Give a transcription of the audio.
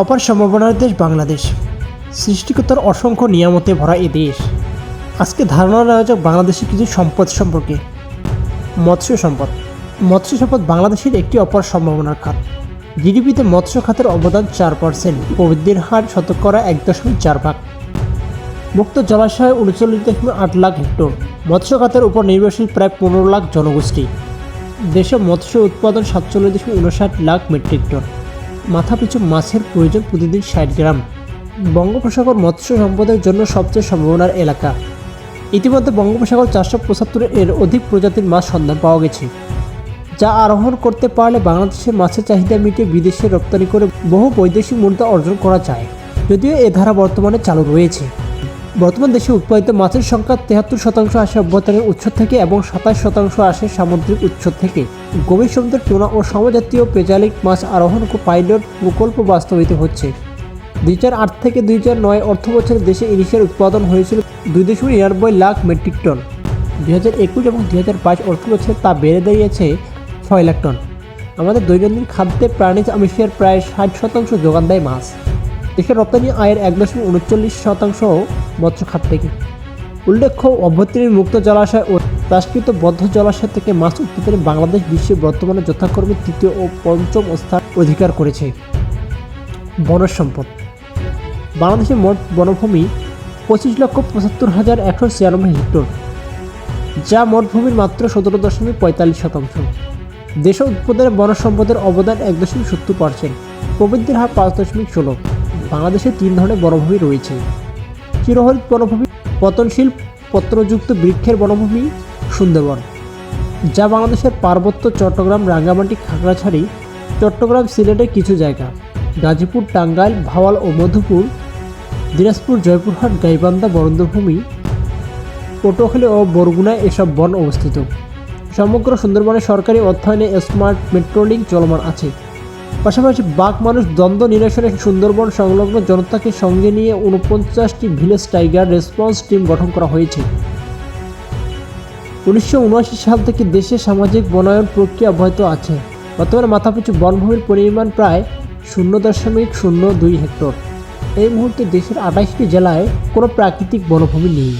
অপার সম্ভাবনার দেশ বাংলাদেশ। সৃষ্টিকর্তার অসংখ্য নিয়ামতে ভরা এ দেশ। আজকে ধারণা নেওয়া যাক বাংলাদেশের কিছু সম্পদ সম্পর্কে। মৎস্য সম্পদ। মৎস্য সম্পদ বাংলাদেশের একটি অপার সম্ভাবনার খাত। জিডিপিতে মৎস্য খাতের অবদান 4%, প্রবৃদ্ধির হার শতকরা 1.4 ভাগ। মুক্ত জলাশয় 39.8 লাখ হেক্টর। মৎস্য খাতের উপর নির্ভরশীল প্রায় 15 লাখ জনগোষ্ঠী। দেশে মৎস্য উৎপাদন 47.59 লাখ মেট্রিক টন। মাথাপিছু মাছের প্রয়োজন প্রতিদিন 60 গ্রাম। বঙ্গোপসাগর মৎস্য সম্পদের জন্য সবচেয়ে সম্ভাবনার এলাকা। ইতিমধ্যে বঙ্গোপসাগর 475 এর অধিক প্রজাতির মাছ সন্ধান পাওয়া গেছে, যা আরোহণ করতে পারলে বাংলাদেশের মাছের চাহিদা মিটিয়ে বিদেশে রপ্তানি করে বহু বৈদেশিক মুদ্রা অর্জন করা যায়। যদিও এ ধারা বর্তমানে চালু রয়েছে। বর্তমান দেশে উৎপাদিত মাছের সংখ্যা 73% আসে অভ্যন্তরীণ উৎস থেকে এবং 27% আসে সামুদ্রিক উৎস থেকে। গভীর সমুদ্রের টুনা ও সমজাতীয় পেজালিক মাছ আরোহণ পাইলট প্রকল্প বাস্তবায়িত হচ্ছে। 2008 থেকে 2009 অর্থবছরে দেশে ইলিশের উৎপাদন হয়েছিল 2.99 লাখ মেট্রিক টন। 2021 এবং 2022 অর্থবছরে তা বেড়ে দাঁড়িয়েছে 6 লাখ টন। আমাদের দৈনন্দিন খাদ্যে প্রাণীজ আমিষের প্রায় 60% যোগান দেয় মাছ। দেশের রপ্তানি আয়ের 1.39% মৎস্য খাত থেকে। উল্লেখ্য, অভ্যন্তরীণ মুক্ত জলাশয় ও চাষকৃত বদ্ধ জলাশয় থেকে মাছ উৎপাদনে বাংলাদেশ বিশ্বে বর্তমানে যথাক্রমে 3য় ও 5ম স্থান অধিকার করেছে। বনজ সম্পদ। বাংলাদেশের মোট বনভূমি 25,75,196 হেক্টর, যা মোট ভূমির মাত্র 17.45%। দেশ উৎপাদনে বনজ সম্পদের অবদান 1.70%। প্রবৃদ্ধির হার 5.16। বাংলাদেশে 3 ধরনের বনভূমি রয়েছে: চিরহরিত বনভূমি, পতনশীল পত্রযুক্ত বৃক্ষের বনভূমি, সুন্দরবন, যা বাংলাদেশের পার্বত্য, চট্টগ্রাম, রাঙ্গামাটি, খাগড়াছড়ি, চট্টগ্রাম, সিলেটের কিছু জায়গা, গাজীপুর, টাঙ্গাইল, ভাওয়াল ও মধুপুর, দিনাজপুর, জয়পুরহাট, গাইবান্ধা, বরেন্দ্রভূমি, পটুয়াখালী ও বরগুনায় এসব বন অবস্থিত। সমগ্র সুন্দরবনে সরকারি অর্থায়নে স্মার্ট মেট্রো লিংক চলমান আছে। পাশাপাশি বাঘ মানুষ দ্বন্দ্ব নিরসনে সুন্দরবন সংলগ্ন জনতাকে সঙ্গে নিয়ে 49টি ভিলেজ টাইগার রেসপন্স টিম গঠন করা হয়েছে। 1979 সাল থেকে দেশে সামাজিক বনায়ন প্রক্রিয়া অব্যাহত আছে। বর্তমানে মাথাপিছু বনভূমির পরিমাণ প্রায় 0.02 হেক্টর। এই মুহূর্তে দেশের 28টি জেলায় কোনো প্রাকৃতিক বনভূমি নেই।